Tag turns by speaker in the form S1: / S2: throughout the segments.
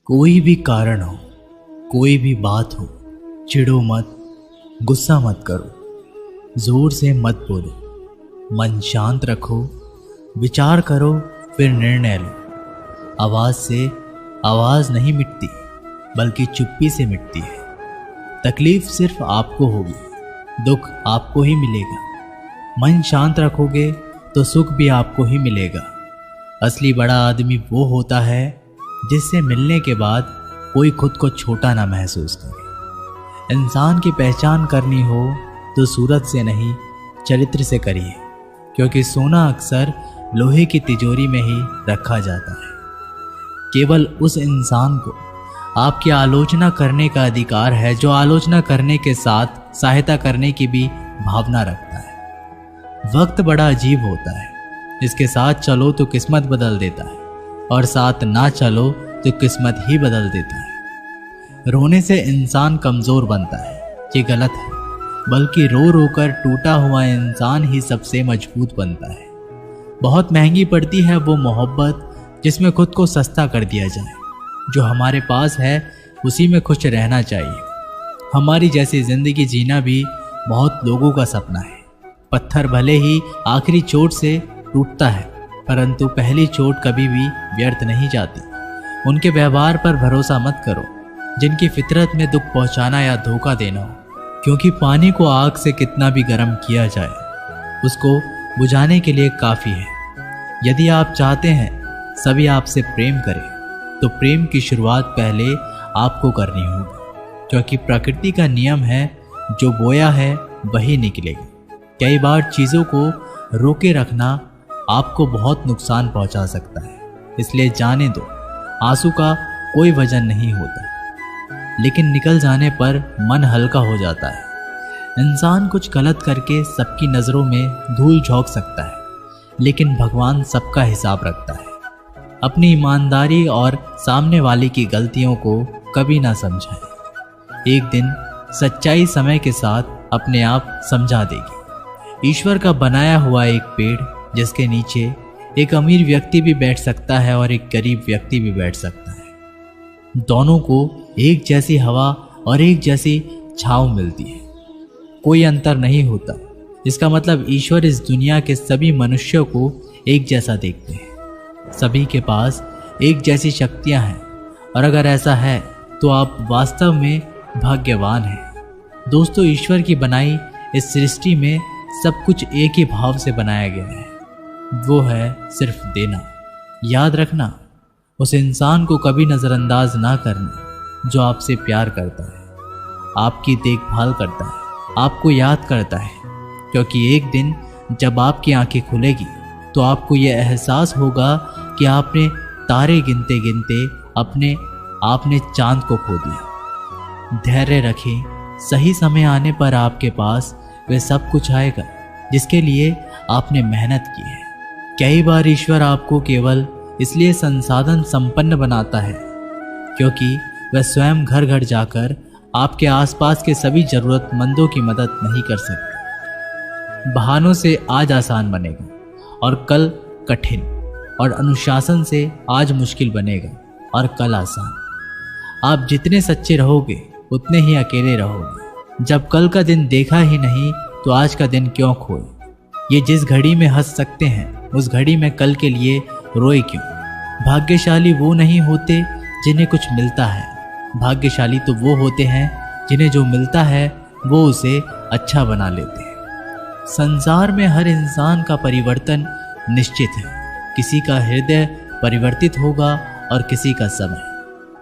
S1: कोई भी कारण हो, कोई भी बात हो, चिढ़ो मत, गुस्सा मत करो, जोर से मत बोलो, मन शांत रखो, विचार करो, फिर निर्णय लो। आवाज से आवाज नहीं मिटती, बल्कि चुप्पी से मिटती है। तकलीफ सिर्फ आपको होगी, दुख आपको ही मिलेगा। मन शांत रखोगे तो सुख भी आपको ही मिलेगा। असली बड़ा आदमी वो होता है जिससे मिलने के बाद कोई खुद को छोटा ना महसूस करे। इंसान की पहचान करनी हो तो सूरत से नहीं, चरित्र से करिए, क्योंकि सोना अक्सर लोहे की तिजोरी में ही रखा जाता है। केवल उस इंसान को आपकी आलोचना करने का अधिकार है जो आलोचना करने के साथ सहायता करने की भी भावना रखता है। वक्त बड़ा अजीब होता है, इसके साथ चलो तो किस्मत बदल देता है, और साथ ना चलो तो किस्मत ही बदल देता है। रोने से इंसान कमजोर बनता है, ये गलत है, बल्कि रो रो कर टूटा हुआ इंसान ही सबसे मजबूत बनता है। बहुत महंगी पड़ती है वो मोहब्बत जिसमें खुद को सस्ता कर दिया जाए। जो हमारे पास है उसी में खुश रहना चाहिए। हमारी जैसी जिंदगी जीना भी बहुत लोगों का सपना है। पत्थर भले ही आखिरी चोट से टूटता है, परंतु पहली चोट कभी भी व्यर्थ नहीं जाती। उनके व्यवहार पर भरोसा मत करो जिनकी फितरत में दुख पहुंचाना या धोखा देना हो, क्योंकि पानी को आग से कितना भी गर्म किया जाए उसको बुझाने के लिए काफ़ी है। यदि आप चाहते हैं सभी आपसे प्रेम करें तो प्रेम की शुरुआत पहले आपको करनी होगी, क्योंकि प्रकृति का नियम है जो बोया है वही निकलेगा। कई बार चीज़ों को रोके रखना आपको बहुत नुकसान पहुंचा सकता है, इसलिए जाने दो। आंसू का कोई वजन नहीं होता, लेकिन निकल जाने पर मन हल्का हो जाता है। इंसान कुछ गलत करके सबकी नज़रों में धूल झोंक सकता है, लेकिन भगवान सबका हिसाब रखता है। अपनी ईमानदारी और सामने वाले की गलतियों को कभी ना समझाएं। एक दिन सच्चाई समय के साथ अपने आप समझा देगी। ईश्वर का बनाया हुआ एक पेड़ जिसके नीचे एक अमीर व्यक्ति भी बैठ सकता है और एक गरीब व्यक्ति भी बैठ सकता है। दोनों को एक जैसी हवा और एक जैसी छांव मिलती है, कोई अंतर नहीं होता। इसका मतलब ईश्वर इस दुनिया के सभी मनुष्यों को एक जैसा देखते हैं। सभी के पास एक जैसी शक्तियां हैं, और अगर ऐसा है तो आप वास्तव में भाग्यवान हैं। दोस्तों, ईश्वर की बनाई इस सृष्टि में सब कुछ एक ही भाव से बनाया गया है, वो है सिर्फ देना। याद रखना, उस इंसान को कभी नज़रअंदाज ना करना जो आपसे प्यार करता है, आपकी देखभाल करता है, आपको याद करता है, क्योंकि एक दिन जब आपकी आंखें खुलेगी तो आपको यह एहसास होगा कि आपने तारे गिनते गिनते आपने चांद को खो दिया। धैर्य रखें, सही समय आने पर आपके पास वह सब कुछ आएगा जिसके लिए आपने मेहनत की है। कई बार ईश्वर आपको केवल इसलिए संसाधन संपन्न बनाता है क्योंकि वह स्वयं घर घर जाकर आपके आसपास के सभी जरूरतमंदों की मदद नहीं कर सकता। बहानों से आज आसान बनेगा और कल कठिन, और अनुशासन से आज मुश्किल बनेगा और कल आसान। आप जितने सच्चे रहोगे उतने ही अकेले रहोगे। जब कल का दिन देखा ही नहीं तो आज का दिन क्यों खोए। ये जिस घड़ी में हंस सकते हैं उस घड़ी में कल के लिए रोए क्यों। भाग्यशाली वो नहीं होते जिन्हें कुछ मिलता है, भाग्यशाली तो वो होते हैं जिन्हें जो मिलता है वो उसे अच्छा बना लेते हैं। संसार में हर इंसान का परिवर्तन निश्चित है। किसी का हृदय परिवर्तित होगा और किसी का समय।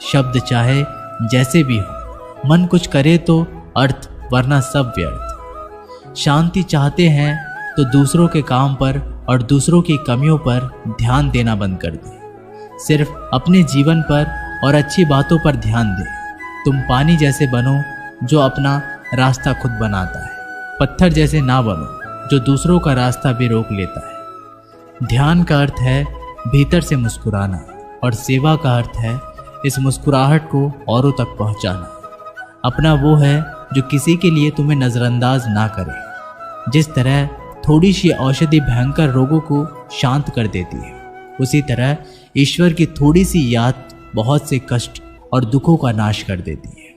S1: शब्द चाहे जैसे भी हो, मन कुछ करे तो अर्थ, वरना सब व्यर्थ। शांति चाहते हैं तो दूसरों के काम पर और दूसरों की कमियों पर ध्यान देना बंद कर दें। सिर्फ अपने जीवन पर और अच्छी बातों पर ध्यान दें। तुम पानी जैसे बनो जो अपना रास्ता खुद बनाता है, पत्थर जैसे ना बनो जो दूसरों का रास्ता भी रोक लेता है। ध्यान का अर्थ है भीतर से मुस्कुराना, और सेवा का अर्थ है इस मुस्कुराहट को औरों तक पहुंचाना। अपना वो है जो किसी के लिए तुम्हें नज़रअंदाज ना करे। जिस तरह थोड़ी सी औषधि भयंकर रोगों को शांत कर देती है, उसी तरह ईश्वर की थोड़ी सी याद बहुत से कष्ट और दुखों का नाश कर देती है।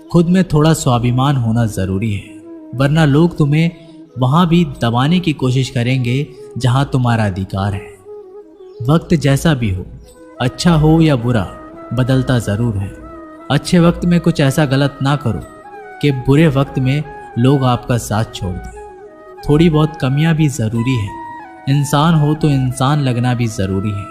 S1: खुद में थोड़ा स्वाभिमान होना ज़रूरी है, वरना लोग तुम्हें वहाँ भी दबाने की कोशिश करेंगे जहाँ तुम्हारा अधिकार है। वक्त जैसा भी हो, अच्छा हो या बुरा, बदलता ज़रूर है। अच्छे वक्त में कुछ ऐसा गलत ना करो कि बुरे वक्त में लोग आपका साथ छोड़ दें। थोड़ी बहुत कमियां भी ज़रूरी है। इंसान हो तो इंसान लगना भी ज़रूरी है।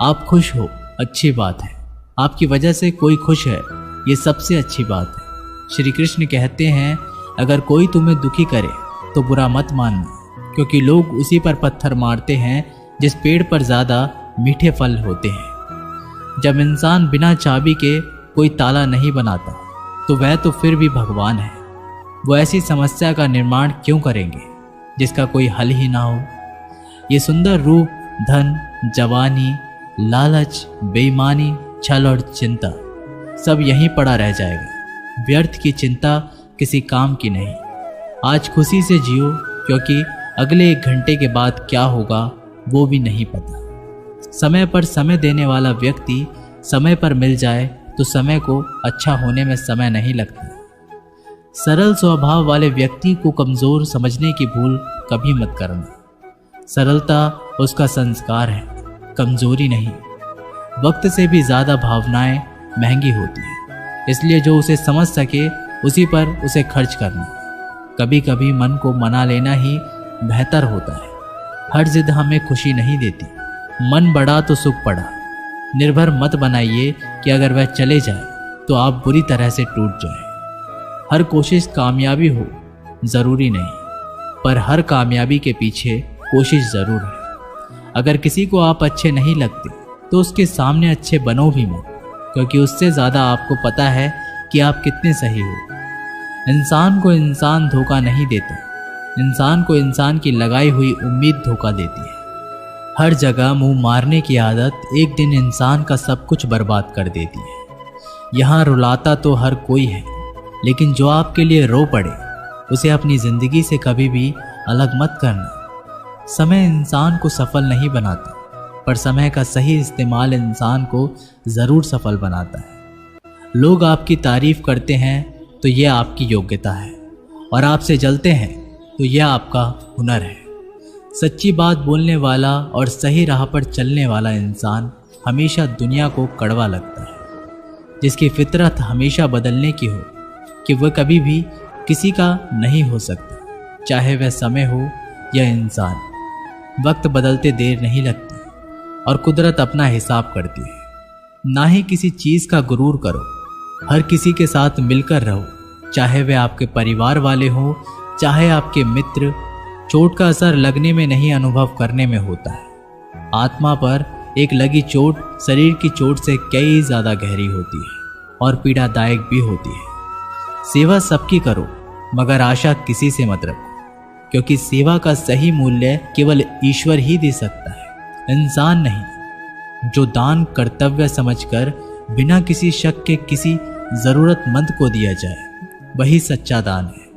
S1: आप खुश हो, अच्छी बात है। आपकी वजह से कोई खुश है, ये सबसे अच्छी बात है। श्री कृष्ण कहते हैं, अगर कोई तुम्हें दुखी करे तो बुरा मत मानना, क्योंकि लोग उसी पर पत्थर मारते हैं जिस पेड़ पर ज़्यादा मीठे फल होते हैं। जब इंसान बिना चाबी के कोई ताला नहीं बनाता तो वह तो फिर भी भगवान है। वो ऐसी समस्या का निर्माण क्यों करेंगे जिसका कोई हल ही ना हो। ये सुंदर रूप, धन, जवानी, लालच, बेईमानी, छल और चिंता सब यहीं पड़ा रह जाएगा। व्यर्थ की चिंता किसी काम की नहीं। आज खुशी से जियो, क्योंकि अगले 1 घंटे के बाद क्या होगा वो भी नहीं पता। समय पर समय देने वाला व्यक्ति समय पर मिल जाए तो समय को अच्छा होने में समय नहीं लगता। सरल स्वभाव वाले व्यक्ति को कमज़ोर समझने की भूल कभी मत करना। सरलता उसका संस्कार है, कमज़ोरी नहीं। वक्त से भी ज़्यादा भावनाएं महंगी होती हैं, इसलिए जो उसे समझ सके उसी पर उसे खर्च करना। कभी कभी मन को मना लेना ही बेहतर होता है। हर जिद हमें खुशी नहीं देती। मन बढ़ा तो सुख पड़ा। निर्भर मत बनाइए कि अगर वह चले जाए तो आप बुरी तरह से टूट जाए। हर कोशिश कामयाबी हो ज़रूरी नहीं, पर हर कामयाबी के पीछे कोशिश ज़रूर है। अगर किसी को आप अच्छे नहीं लगते तो उसके सामने अच्छे बनो भी मत, क्योंकि उससे ज़्यादा आपको पता है कि आप कितने सही हो। इंसान को इंसान धोखा नहीं देता, इंसान को इंसान की लगाई हुई उम्मीद धोखा देती है। हर जगह मुंह मारने की आदत एक दिन इंसान का सब कुछ बर्बाद कर देती है। यहाँ रुलाता तो हर कोई है, लेकिन जो आपके लिए रो पड़े उसे अपनी ज़िंदगी से कभी भी अलग मत करना। समय इंसान को सफल नहीं बनाता, पर समय का सही इस्तेमाल इंसान को ज़रूर सफल बनाता है। लोग आपकी तारीफ करते हैं तो यह आपकी योग्यता है, और आपसे जलते हैं तो यह आपका हुनर है। सच्ची बात बोलने वाला और सही राह पर चलने वाला इंसान हमेशा दुनिया को कड़वा लगता है। जिसकी फितरत हमेशा बदलने की हो कि वह कभी भी किसी का नहीं हो सकता, चाहे वह समय हो या इंसान। वक्त बदलते देर नहीं लगती और कुदरत अपना हिसाब करती है। ना ही किसी चीज़ का गुरूर करो। हर किसी के साथ मिलकर रहो, चाहे वे आपके परिवार वाले हों, चाहे आपके मित्र। चोट का असर लगने में नहीं, अनुभव करने में होता है। आत्मा पर एक लगी चोट शरीर की चोट से कई ज़्यादा गहरी होती है और पीड़ादायक भी होती है। सेवा सबकी करो, मगर आशा किसी से मत रखो, क्योंकि सेवा का सही मूल्य केवल ईश्वर ही दे सकता है, इंसान नहीं। जो दान कर्तव्य समझकर बिना किसी शक के किसी ज़रूरतमंद को दिया जाए, वही सच्चा दान है।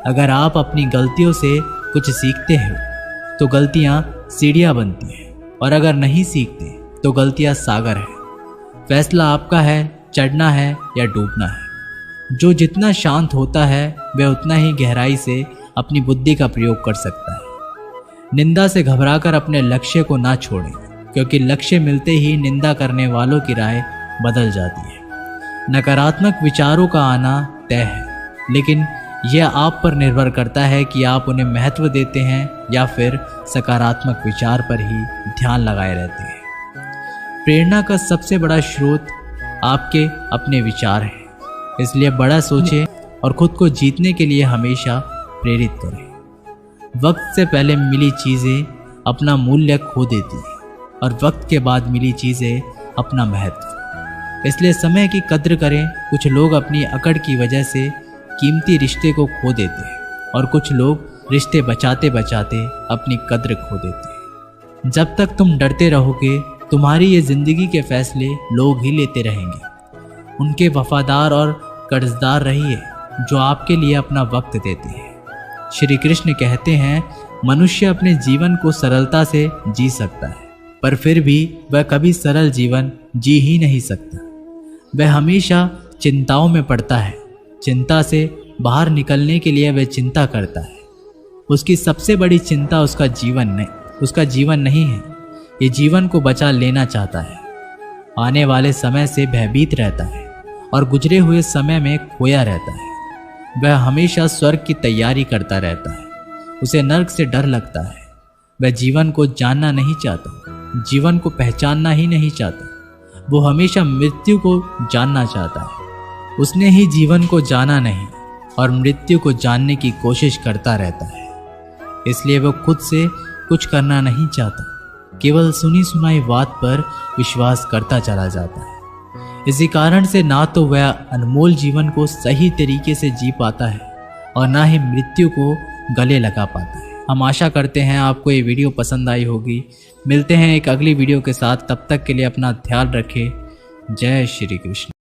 S1: अगर आप अपनी गलतियों से कुछ सीखते हो तो गलतियाँ सीढ़ियाँ बनती हैं, और अगर नहीं सीखते तो गलतियाँ सागर है। फैसला आपका है, चढ़ना है या डूबना है। जो जितना शांत होता है वह उतना ही गहराई से अपनी बुद्धि का प्रयोग कर सकता है। निंदा से घबराकर अपने लक्ष्य को ना छोड़ें, क्योंकि लक्ष्य मिलते ही निंदा करने वालों की राय बदल जाती है। नकारात्मक विचारों का आना तय है, लेकिन यह आप पर निर्भर करता है कि आप उन्हें महत्व देते हैं या फिर सकारात्मक विचार पर ही ध्यान लगाए रहते हैं। प्रेरणा का सबसे बड़ा स्रोत आपके अपने विचार हैं, इसलिए बड़ा सोचें और खुद को जीतने के लिए हमेशा प्रेरित करें। वक्त से पहले मिली चीज़ें अपना मूल्य खो देती हैं, और वक्त के बाद मिली चीज़ें अपना महत्व। इसलिए समय की कद्र करें। कुछ लोग अपनी अकड़ की वजह से कीमती रिश्ते को खो देते हैं, और कुछ लोग रिश्ते बचाते बचाते अपनी कद्र खो देते हैं। जब तक तुम डरते रहोगे, तुम्हारी ये ज़िंदगी के फैसले लोग ही लेते रहेंगे। उनके वफादार और कर्जदार रहिए जो आपके लिए अपना वक्त देते हैं। श्री कृष्ण कहते हैं, मनुष्य अपने जीवन को सरलता से जी सकता है, पर फिर भी वह कभी सरल जीवन जी ही नहीं सकता। वह हमेशा चिंताओं में पड़ता है। चिंता से बाहर निकलने के लिए वह चिंता करता है। उसकी सबसे बड़ी चिंता उसका जीवन नहीं है। ये जीवन को बचा लेना चाहता है। आने वाले समय से भयभीत रहता है और गुजरे हुए समय में खोया रहता है। वह हमेशा स्वर्ग की तैयारी करता रहता है। उसे नर्क से डर लगता है। वह जीवन को जानना नहीं चाहता, जीवन को पहचानना ही नहीं चाहता। वो हमेशा मृत्यु को जानना चाहता है। उसने ही जीवन को जाना नहीं और मृत्यु को जानने की कोशिश करता रहता है। इसलिए वो खुद से कुछ करना नहीं चाहता, केवल सुनी सुनाई बात पर विश्वास करता चला जाता है। इसी कारण से ना तो वह अनमोल जीवन को सही तरीके से जी पाता है और ना ही मृत्यु को गले लगा पाता है। हम आशा करते हैं आपको ये वीडियो पसंद आई होगी। मिलते हैं एक अगली वीडियो के साथ, तब तक के लिए अपना ध्यान रखें। जय श्री कृष्ण।